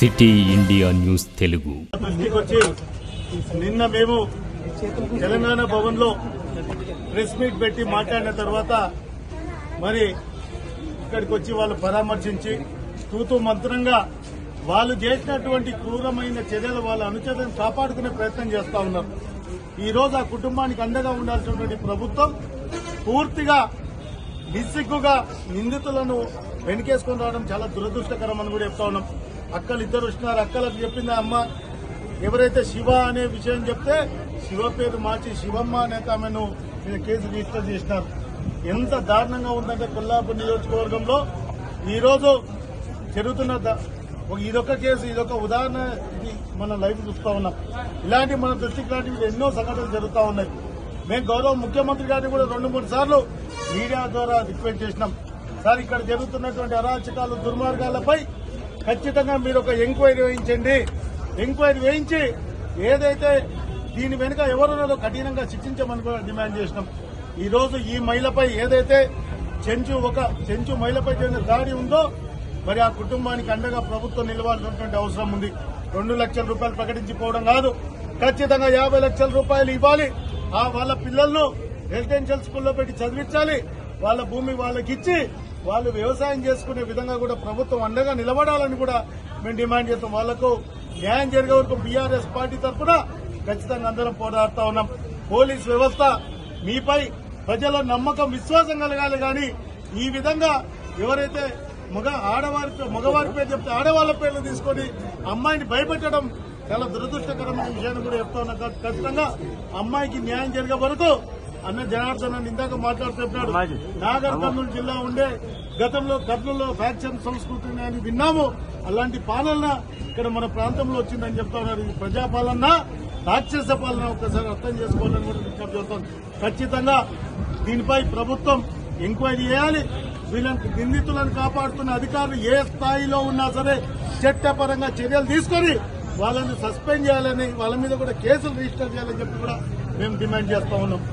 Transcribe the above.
City India news Telugu. నిన్న మేము తెలంగాణ భవన్ లో ప్రెస్ మీట్ పెట్టి మాట్లాడిన తర్వాత మరి ఇక్కడికి వచ్చి వాళ్ళు పరామర్శించి తూతూ మంత్రంగా వాళ్ళు చేసినటువంటి క్రూరమైన చర్యలు వాళ్ళ అనుచరులను కాపాడుకునే ప్రయత్నం చేస్తా ఉన్నారు. ఈ రోజు ఆ కుటుంబానికి అండగా ఉండాల్సినటువంటి ప్రభుత్వం పూర్తిగా నిస్సిగ్గుగా నిందితులను వెనుకేసుకుని రావడం చాలా దురదృష్టకరం అని కూడా చెప్తా ఉన్నాం. అక్కలు ఇద్దరు వచ్చినారు. అక్కలకు చెప్పింది అమ్మ ఎవరైతే శివ అనే విషయం చెప్తే శివ పేరు మార్చి శివమ్మ అనే ఆమెను కేసు రిజిస్టర్ చేసినారు. ఎంత దారుణంగా ఉందంటే కొల్లాపూర్ నియోజకవర్గంలో ఈ రోజు జరుగుతున్న ఇదొక కేసు, ఇదొక ఉదాహరణ. ఇది మన లైవ్ చూస్తా ఉన్నాం. ఇలాంటి మన దృష్టికి లాంటివి ఎన్నో సంఘటనలు జరుగుతూ ఉన్నాయి. మేము గౌరవ ముఖ్యమంత్రి గారిని కూడా 2-3 సార్లు మీడియా ద్వారా రిక్వెస్ట్ చేసినాం. సార్, ఇక్కడ జరుగుతున్నటువంటి అరాచకాలు దుర్మార్గాలపై ఖచ్చితంగా మీరు ఒక ఎంక్వైరీ వేయించండి. ఎంక్వైరీ వేయించి ఏదైతే దీని వెనుక ఎవరున్నారో కఠినంగా శిక్షించమని కూడా డిమాండ్ చేసినాం. ఈ రోజు ఈ మహిళపై ఏదైతే చెంచు మహిళపై జరిగిన దాడి ఉందో మరి ఆ కుటుంబానికి అండగా ప్రభుత్వం నిలవాల్సినటువంటి అవసరం ఉంది. 2 లక్షల రూపాయలు ప్రకటించిపోవడం కాదు, ఖచ్చితంగా 50 లక్షల రూపాయలు ఇవ్వాలి. వాళ్ళ పిల్లలను రెసిడెన్షియల్ స్కూల్లో పెట్టి చదివించాలి. వాళ్ళ భూమి వాళ్ళకి ఇచ్చి వాళ్ళు వ్యవసాయం చేసుకునే విధంగా కూడా ప్రభుత్వం అండగా నిలబడాలని కూడా మేము డిమాండ్ చేస్తాం. వాళ్లకు న్యాయం జరిగే వరకు బీఆర్ఎస్ పార్టీ తరఫున ఖచ్చితంగా అందరం పోరాడుతా ఉన్నాం. పోలీస్ వ్యవస్థ మీపై ప్రజల నమ్మకం, విశ్వాసం కలగాలి. కానీ ఈ విధంగా ఎవరైతే మగవారి పేరు చెప్తే ఆడవాళ్ల పేర్లు తీసుకొని అమ్మాయిని భయపెట్టడం చాలా దురదృష్టకరమైన విషయాన్ని కూడా చెప్తా ఉన్నాం. ఖచ్చితంగా అమ్మాయికి న్యాయం జరిగే వరకు అన్న జనార్దన్ ఇందాక మాట్లాడుతున్నాడు. నాగర్ కర్నూలు జిల్లా ఉండే గతంలో కర్నూలులో ఫ్యాక్షన్ సంస్కృతిని అని విన్నాము. అలాంటి పాలన ఇక్కడ మన ప్రాంతంలో వచ్చిందని చెప్తా ఉన్నారు. ఇది ప్రజాపాలన, రాక్షస పాలన ఒక్కసారి అర్థం చేసుకోవాలని కూడా విజ్ఞప్తి చేస్తాం. ఖచ్చితంగా దీనిపై ప్రభుత్వం ఎంక్వైరీ చేయాలి. వీళ్ళని నిందితులను కాపాడుతున్న అధికారులు ఏ స్థాయిలో ఉన్నా సరే చట్టపరంగా చర్యలు తీసుకొని వాళ్ళని సస్పెండ్ చేయాలని, వాళ్ళ మీద కూడా కేసులు రిజిస్టర్ చేయాలని చెప్పి కూడా మేము డిమాండ్ చేస్తా ఉన్నాం.